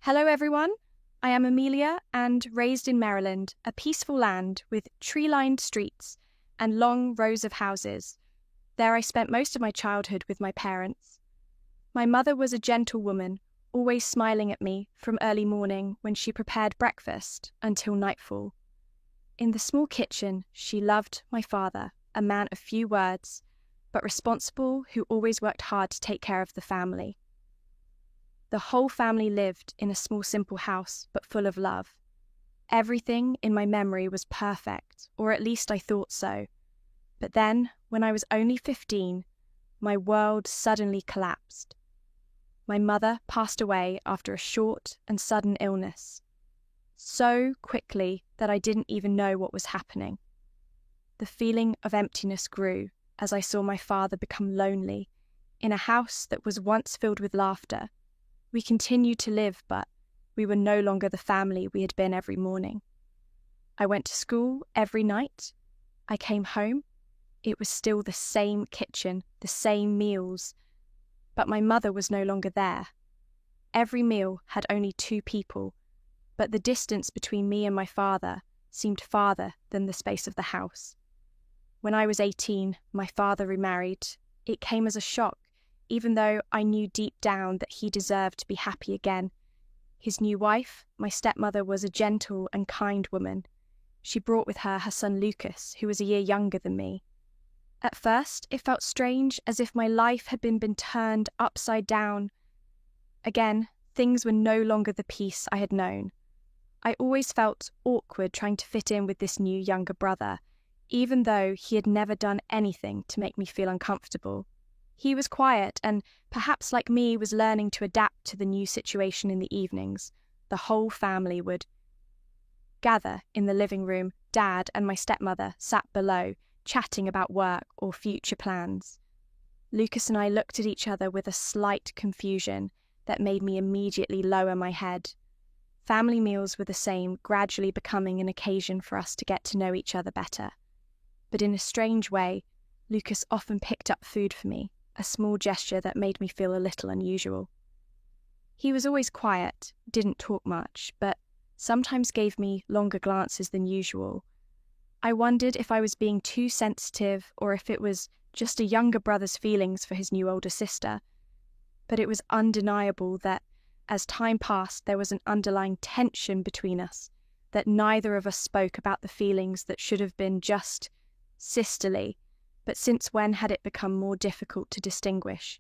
Hello, everyone. I am Amelia and raised in Maryland, a peaceful land with tree-lined streets and long rows of houses. There I spent most of my childhood with my parents. My mother was a gentle woman, always smiling at me from early morning when she prepared breakfast until nightfall. In the small kitchen, she loved my father, a man of few words, but responsible who always worked hard to take care of the family. The whole family lived in a small, simple house, but full of love. Everything in my memory was perfect, or at least I thought so. But then, when I was only 15, my world suddenly collapsed. My mother passed away after a short and sudden illness, so quickly that I didn't even know what was happening. The feeling of emptiness grew as I saw my father become lonely in a house that was once filled with laughter. We continued to live, but we were no longer the family we had been every morning. I went to school every night. I came home. It was still the same kitchen, the same meals, but my mother was no longer there. Every meal had only 2 people, but the distance between me and my father seemed farther than the space of the house. When I was 18, my father remarried. It came as a shock, even though I knew deep down that he deserved to be happy again. His new wife, my stepmother, was a gentle and kind woman. She brought with her son Lucas, who was a year younger than me. At first, it felt strange, as if my life had been turned upside down. Again, things were no longer the peace I had known. I always felt awkward trying to fit in with this new younger brother, even though he had never done anything to make me feel uncomfortable. He was quiet and, perhaps like me, was learning to adapt to the new situation in the evenings. The whole family would gather in the living room. Dad and my stepmother sat below, chatting about work or future plans. Lucas and I looked at each other with a slight confusion that made me immediately lower my head. Family meals were the same, gradually becoming an occasion for us to get to know each other better. But in a strange way, Lucas often picked up food for me, a small gesture that made me feel a little unusual. He was always quiet, didn't talk much, but sometimes gave me longer glances than usual. I wondered if I was being too sensitive or if it was just a younger brother's feelings for his new older sister. But it was undeniable that, as time passed, there was an underlying tension between us, that neither of us spoke about the feelings that should have been just sisterly. But since when had it become more difficult to distinguish?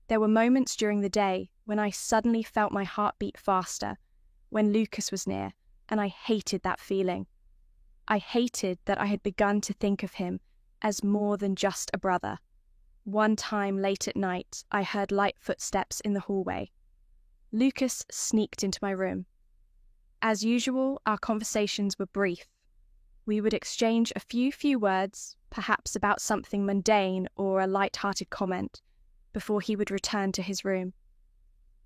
There were moments during the day when I suddenly felt my heart beat faster, when Lucas was near, and I hated that feeling. I hated that I had begun to think of him as more than just a brother. One time late at night, I heard light footsteps in the hallway. Lucas sneaked into my room. As usual, our conversations were brief. We would exchange a few words, perhaps about something mundane or a light-hearted comment, before he would return to his room.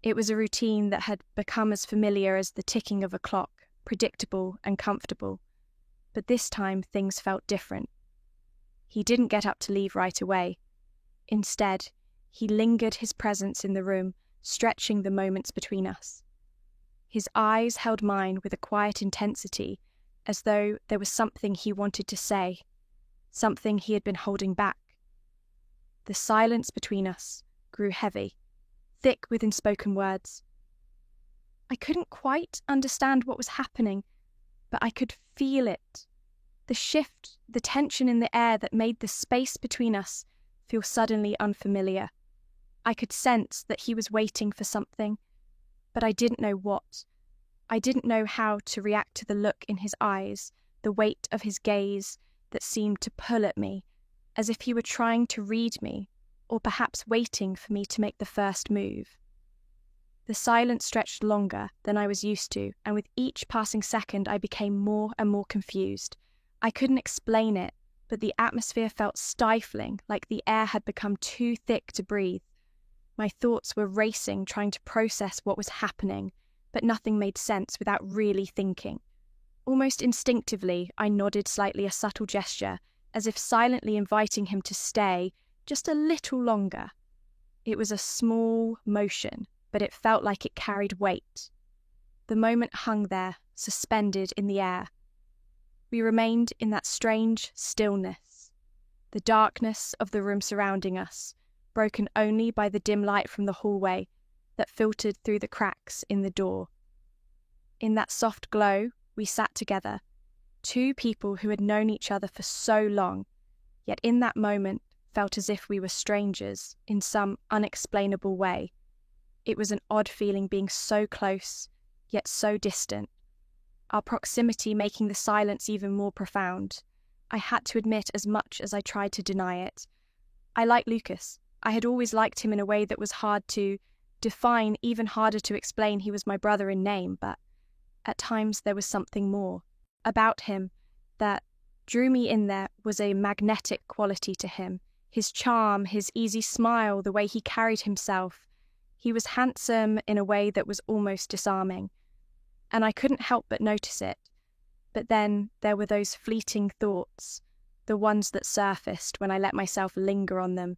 It was a routine that had become as familiar as the ticking of a clock, predictable and comfortable. But this time things felt different. He didn't get up to leave right away. Instead, he lingered his presence in the room, stretching the moments between us. His eyes held mine with a quiet intensity, as though there was something he wanted to say, something he had been holding back. The silence between us grew heavy, thick with unspoken words. I couldn't quite understand what was happening, but I could feel it. The shift, the tension in the air that made the space between us feel suddenly unfamiliar. I could sense that he was waiting for something, but I didn't know what. I didn't know how to react to the look in his eyes, the weight of his gaze that seemed to pull at me, as if he were trying to read me, or perhaps waiting for me to make the first move. The silence stretched longer than I was used to, and with each passing second I became more and more confused. I couldn't explain it, but the atmosphere felt stifling, like the air had become too thick to breathe. My thoughts were racing, trying to process what was happening, but nothing made sense without really thinking. Almost instinctively, I nodded slightly, a subtle gesture, as if silently inviting him to stay just a little longer. It was a small motion, but it felt like it carried weight. The moment hung there, suspended in the air. We remained in that strange stillness, the darkness of the room surrounding us, broken only by the dim light from the hallway that filtered through the cracks in the door. In that soft glow, we sat together, two people who had known each other for so long, yet in that moment felt as if we were strangers in some unexplainable way. It was an odd feeling being so close, yet so distant. Our proximity making the silence even more profound. I had to admit as much as I tried to deny it. I liked Lucas. I had always liked him in a way that was hard to define, even harder to explain. He was my brother in name, but at times there was something more about him that drew me in. There was a magnetic quality to him. His charm, his easy smile, the way he carried himself. He was handsome in a way that was almost disarming, and I couldn't help but notice it. But then there were those fleeting thoughts, the ones that surfaced when I let myself linger on them.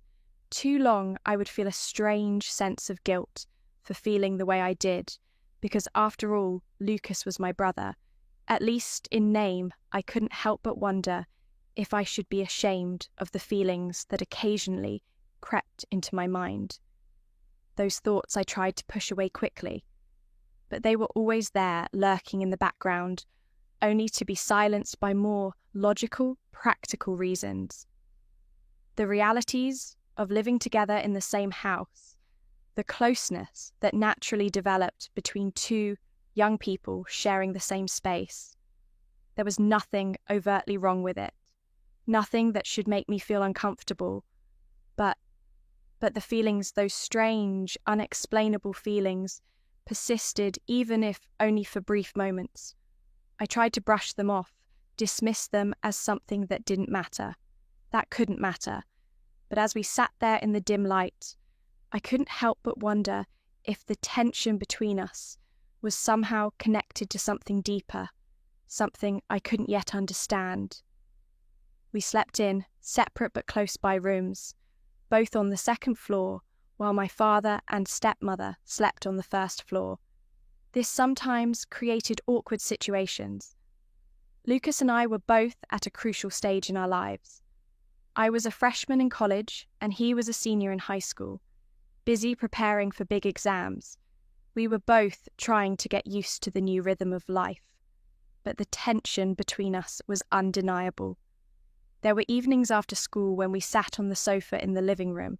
Too long, I would feel a strange sense of guilt for feeling the way I did, because after all, Lucas was my brother. At least in name, I couldn't help but wonder if I should be ashamed of the feelings that occasionally crept into my mind. Those thoughts I tried to push away quickly, but they were always there, lurking in the background, only to be silenced by more logical, practical reasons. The realities of living together in the same house, the closeness that naturally developed between two young people sharing the same space. There was nothing overtly wrong with it, nothing that should make me feel uncomfortable, but the feelings, those strange, unexplainable feelings, persisted even if only for brief moments. I tried to brush them off, dismiss them as something that didn't matter, that couldn't matter. But as we sat there in the dim light, I couldn't help but wonder if the tension between us was somehow connected to something deeper, something I couldn't yet understand. We slept in separate but close by rooms, both on the second floor, while my father and stepmother slept on the first floor. This sometimes created awkward situations. Lucas and I were both at a crucial stage in our lives. I was a freshman in college and he was a senior in high school, busy preparing for big exams. We were both trying to get used to the new rhythm of life, but the tension between us was undeniable. There were evenings after school when we sat on the sofa in the living room,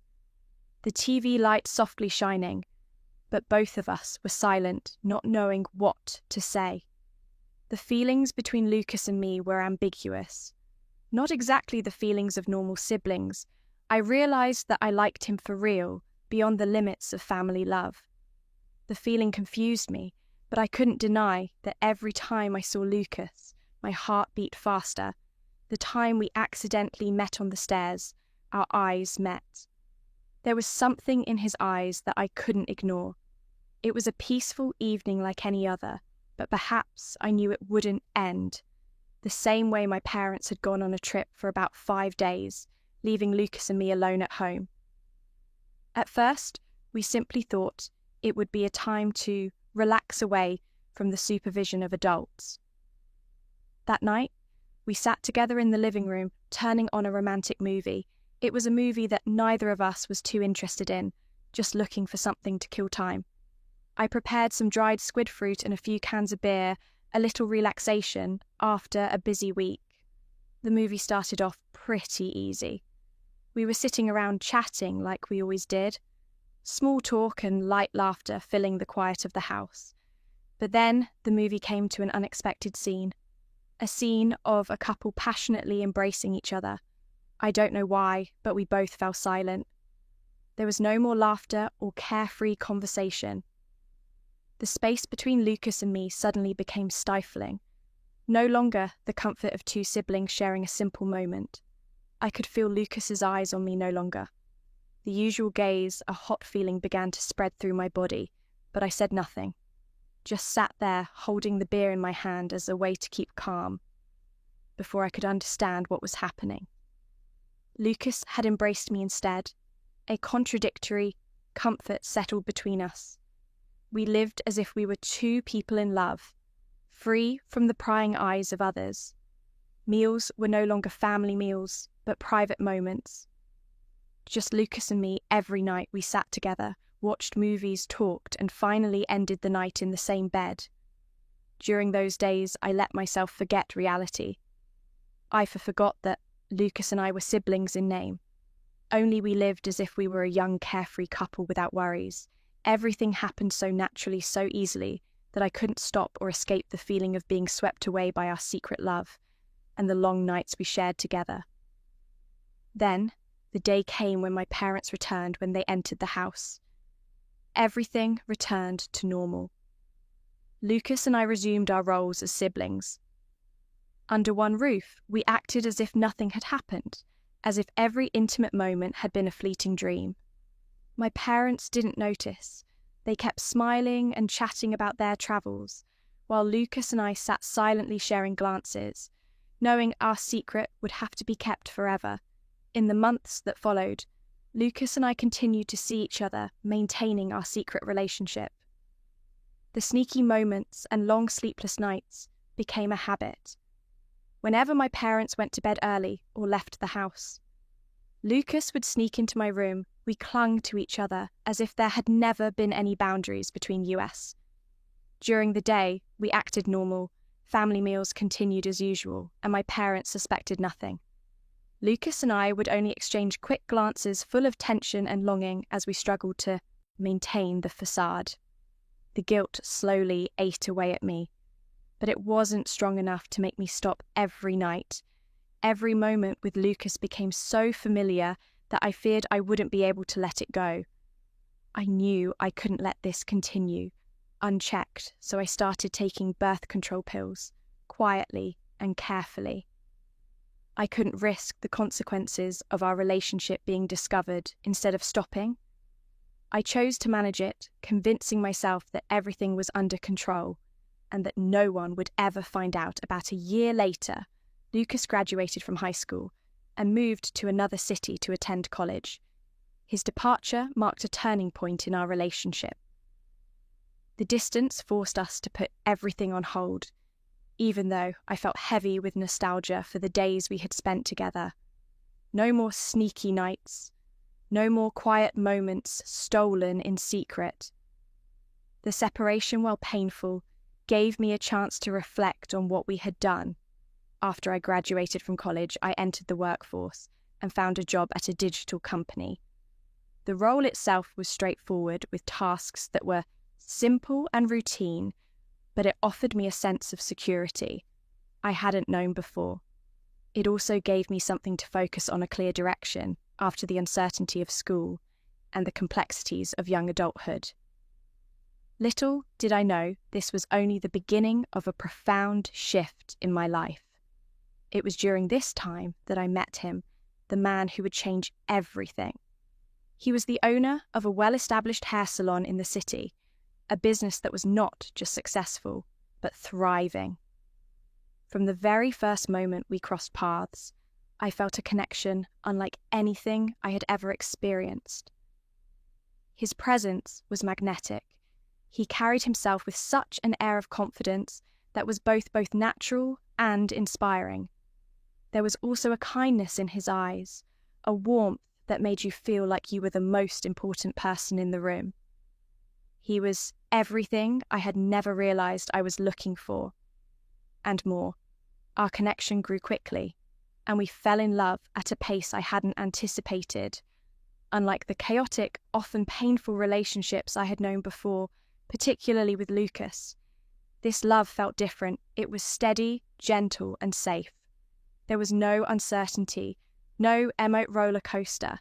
the TV light softly shining, but both of us were silent, not knowing what to say. The feelings between Lucas and me were ambiguous. Not exactly the feelings of normal siblings. I realized that I liked him for real, beyond the limits of family love. The feeling confused me, but I couldn't deny that every time I saw Lucas, my heart beat faster. The time we accidentally met on the stairs, our eyes met. There was something in his eyes that I couldn't ignore. It was a peaceful evening like any other, but perhaps I knew it wouldn't end. The same way my parents had gone on a trip for about 5 days, leaving Lucas and me alone at home. At first, we simply thought it would be a time to relax away from the supervision of adults. That night, we sat together in the living room, turning on a romantic movie. It was a movie that neither of us was too interested in, just looking for something to kill time. I prepared some dried squid fruit and a few cans of beer, a little relaxation after a busy week. The movie started off pretty easy. We were sitting around chatting like we always did, small talk and light laughter filling the quiet of the house. But then the movie came to an unexpected scene. A scene of a couple passionately embracing each other. I don't know why, but we both fell silent. There was no more laughter or carefree conversation. The space between Lucas and me suddenly became stifling. No longer the comfort of two siblings sharing a simple moment. I could feel Lucas's eyes on me no longer. The usual gaze, a hot feeling began to spread through my body, but I said nothing. Just sat there holding the beer in my hand as a way to keep calm, before I could understand what was happening. Lucas had embraced me instead. A contradictory comfort settled between us. we lived as if we were two people in love, free from the prying eyes of others. Meals were no longer family meals, but private moments. Just Lucas and me every night we sat together, watched movies, talked, and finally ended the night in the same bed. During those days, I let myself forget reality. I forgot that Lucas and I were siblings in name. Only we lived as if we were a young, carefree couple without worries. Everything happened so naturally, so easily, that I couldn't stop or escape the feeling of being swept away by our secret love and the long nights we shared together. Then, the day came when my parents returned when they entered the house. Everything returned to normal. Lucas and I resumed our roles as siblings. Under one roof, we acted as if nothing had happened, as if every intimate moment had been a fleeting dream. My parents didn't notice. They kept smiling and chatting about their travels, while Lucas and I sat silently sharing glances, knowing our secret would have to be kept forever. In the months that followed, Lucas and I continued to see each other, maintaining our secret relationship. The sneaky moments and long sleepless nights became a habit. Whenever my parents went to bed early or left the house, Lucas would sneak into my room. We clung to each other as if there had never been any boundaries between us. During the day, we acted normal. Family meals continued as usual, and my parents suspected nothing. Lucas and I would only exchange quick glances full of tension and longing as we struggled to maintain the facade. The guilt slowly ate away at me, but it wasn't strong enough to make me stop every night. Every moment with Lucas became so familiar that I feared I wouldn't be able to let it go. I knew I couldn't let this continue, unchecked, so I started taking birth control pills, quietly and carefully. I couldn't risk the consequences of our relationship being discovered instead of stopping. I chose to manage it, convincing myself that everything was under control and that no one would ever find out. About a year later, Lucas graduated from high school and moved to another city to attend college. His departure marked a turning point in our relationship. The distance forced us to put everything on hold, even though I felt heavy with nostalgia for the days we had spent together. No more sneaky nights, no more quiet moments stolen in secret. The separation, while painful, gave me a chance to reflect on what we had done. After I graduated from college, I entered the workforce and found a job at a digital company. The role itself was straightforward, with tasks that were simple and routine, but it offered me a sense of security I hadn't known before. It also gave me something to focus on, a clear direction after the uncertainty of school and the complexities of young adulthood. Little did I know this was only the beginning of a profound shift in my life. It was during this time that I met him, the man who would change everything. He was the owner of a well-established hair salon in the city, a business that was not just successful, but thriving. From the very first moment we crossed paths, I felt a connection unlike anything I had ever experienced. His presence was magnetic. He carried himself with such an air of confidence that was both natural and inspiring. There was also a kindness in his eyes, a warmth that made you feel like you were the most important person in the room. He was everything I had never realized I was looking for, and more. Our connection grew quickly, and we fell in love at a pace I hadn't anticipated. Unlike the chaotic, often painful relationships I had known before, particularly with Lucas, this love felt different. It was steady, gentle, and safe. There was no uncertainty, no emote roller coaster.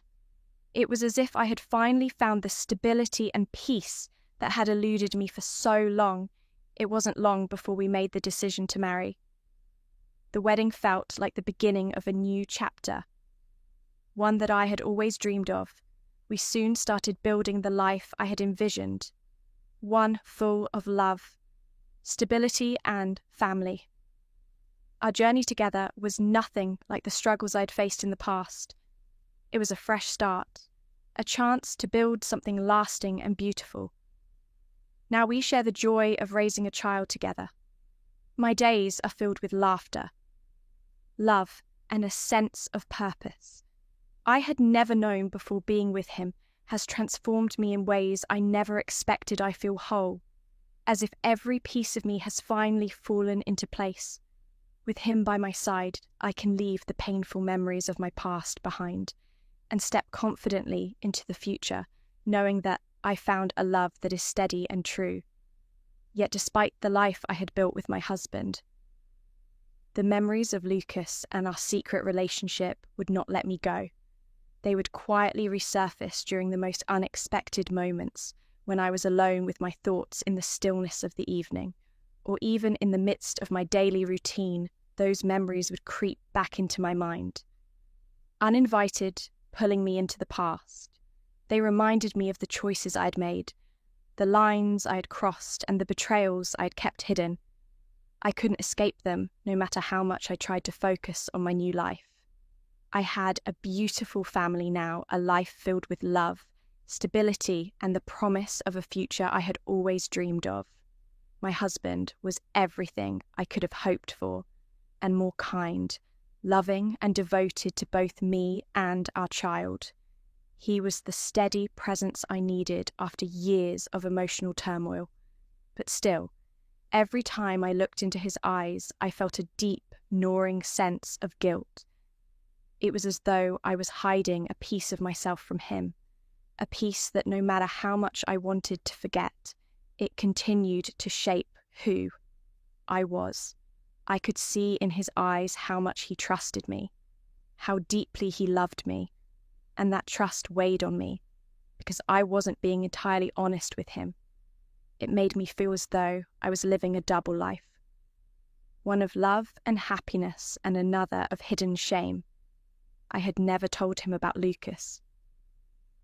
It was as if I had finally found the stability and peace that had eluded me for so long. It wasn't long before we made the decision to marry. The wedding felt like the beginning of a new chapter, one that I had always dreamed of. We soon started building the life I had envisioned, one full of love, stability, and family. Our journey together was nothing like the struggles I'd faced in the past. It was a fresh start, a chance to build something lasting and beautiful. Now we share the joy of raising a child together. My days are filled with laughter, love, and a sense of purpose. I had never known before being with him has transformed me in ways I never expected. I feel whole, as if every piece of me has finally fallen into place. With him by my side, I can leave the painful memories of my past behind and step confidently into the future, knowing that I found a love that is steady and true. Yet despite the life I had built with my husband, the memories of Lucas and our secret relationship would not let me go. They would quietly resurface during the most unexpected moments, when I was alone with my thoughts in the stillness of the evening, or even in the midst of my daily routine. Those memories would creep back into my mind, uninvited, pulling me into the past. They reminded me of the choices I'd made, the lines I had crossed, and the betrayals I had kept hidden. I couldn't escape them, no matter how much I tried to focus on my new life. I had a beautiful family now, a life filled with love, stability, and the promise of a future I had always dreamed of. My husband was everything I could have hoped for, and more kind, loving, and devoted to both me and our child. He was the steady presence I needed after years of emotional turmoil. But still, every time I looked into his eyes, I felt a deep, gnawing sense of guilt. It was as though I was hiding a piece of myself from him, a piece that no matter how much I wanted to forget, it continued to shape who I was. I could see in his eyes how much he trusted me, how deeply he loved me, and that trust weighed on me because I wasn't being entirely honest with him. It made me feel as though I was living a double life, one of love and happiness and another of hidden shame. I had never told him about Lucas.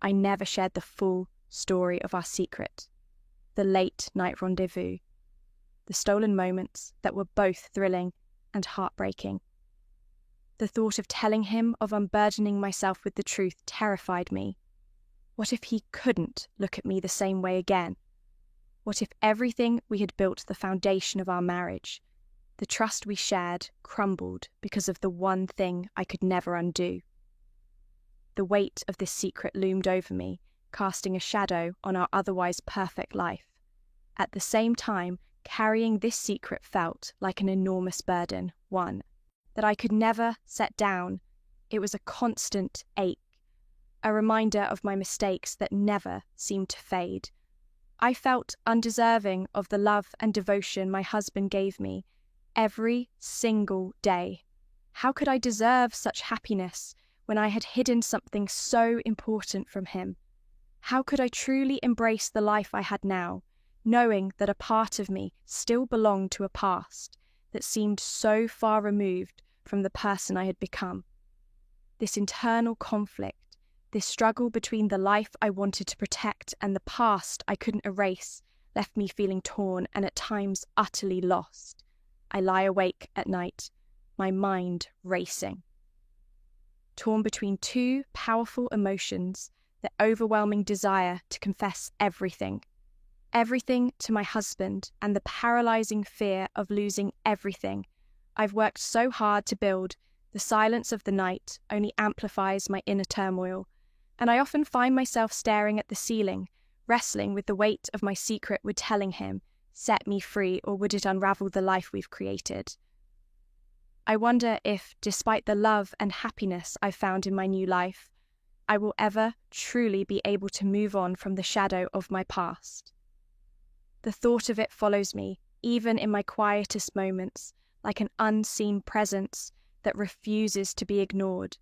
I never shared the full story of our secret, the late night rendezvous, the stolen moments that were both thrilling and heartbreaking. The thought of telling him, of unburdening myself with the truth, terrified me. What if he couldn't look at me the same way again? What if everything we had built, the foundation of our marriage, the trust we shared, crumbled because of the one thing I could never undo? The weight of this secret loomed over me, casting a shadow on our otherwise perfect life. At the same time, carrying this secret felt like an enormous burden, one that I could never set down. It was a constant ache, a reminder of my mistakes that never seemed to fade. I felt undeserving of the love and devotion my husband gave me every single day. How could I deserve such happiness when I had hidden something so important from him? How could I truly embrace the life I had now, knowing that a part of me still belonged to a past that seemed so far removed from the person I had become? This internal conflict, this struggle between the life I wanted to protect and the past I couldn't erase, left me feeling torn and at times utterly lost. I lie awake at night, my mind racing, torn between two powerful emotions: the overwhelming desire to confess everything to my husband, and the paralyzing fear of losing everything I've worked so hard to build. The silence of the night only amplifies my inner turmoil, and I often find myself staring at the ceiling, wrestling with the weight of my secret. Would telling him set me free, or would it unravel the life we've created? I wonder if, despite the love and happiness I've found in my new life, I will ever truly be able to move on from the shadow of my past. The thought of it follows me, even in my quietest moments, like an unseen presence that refuses to be ignored.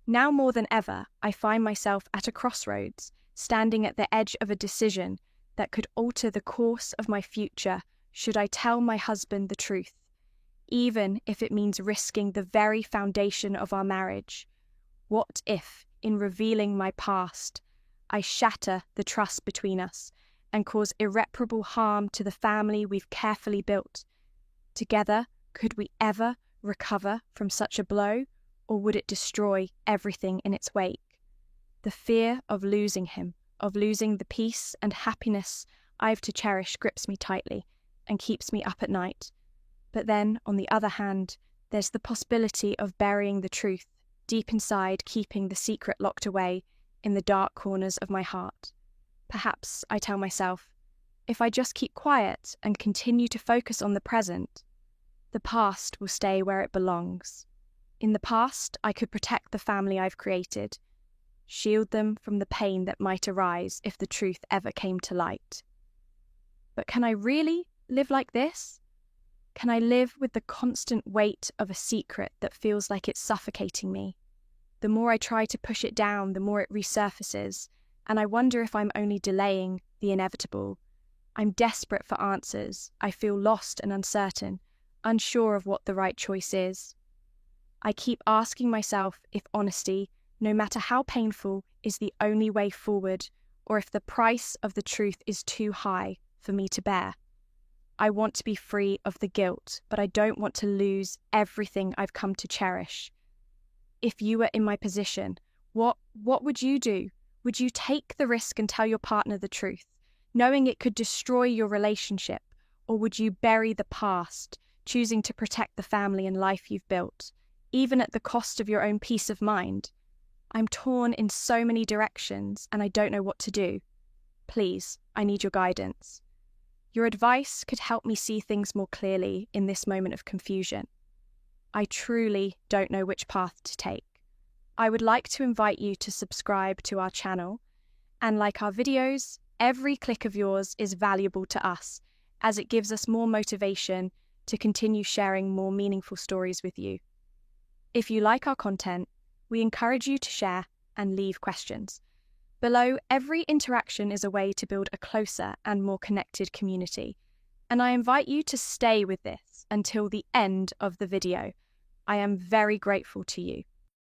Now more than ever, I find myself at a crossroads, standing at the edge of a decision that could alter the course of my future. Should I tell my husband the truth, even if it means risking the very foundation of our marriage? What if, in revealing my past, I shatter the trust between us and cause irreparable harm to the family we've carefully built? Together, could we ever recover from such a blow, or would it destroy everything in its wake? The fear of losing him, of losing the peace and happiness I've to cherish grips me tightly and keeps me up at night. But then, on the other hand, there's the possibility of burying the truth deep inside, keeping the secret locked away in the dark corners of my heart. Perhaps, I tell myself, if I just keep quiet and continue to focus on the present, the past will stay where it belongs. In the past, I could protect the family I've created, shield them from the pain that might arise if the truth ever came to light. But can I really live like this? Can I live with the constant weight of a secret that feels like it's suffocating me? The more I try to push it down, the more it resurfaces, and I wonder if I'm only delaying the inevitable. I'm desperate for answers. I feel lost and uncertain, unsure of what the right choice is. I keep asking myself if honesty, no matter how painful, is the only way forward, or if the price of the truth is too high for me to bear. I want to be free of the guilt, but I don't want to lose everything I've come to cherish. If you were in my position, what would you do? Would you take the risk and tell your partner the truth, knowing it could destroy your relationship? Or would you bury the past, choosing to protect the family and life you've built, even at the cost of your own peace of mind? I'm torn in so many directions and I don't know what to do. Please, I need your guidance. Your advice could help me see things more clearly in this moment of confusion. I truly don't know which path to take. I would like to invite you to subscribe to our channel, and like our videos, every click of yours is valuable to us as it gives us more motivation to continue sharing more meaningful stories with you. If you like our content, we encourage you to share and leave questions. Below, every interaction is a way to build a closer and more connected community, and I invite you to stay with this until the end of the video. I am very grateful to you.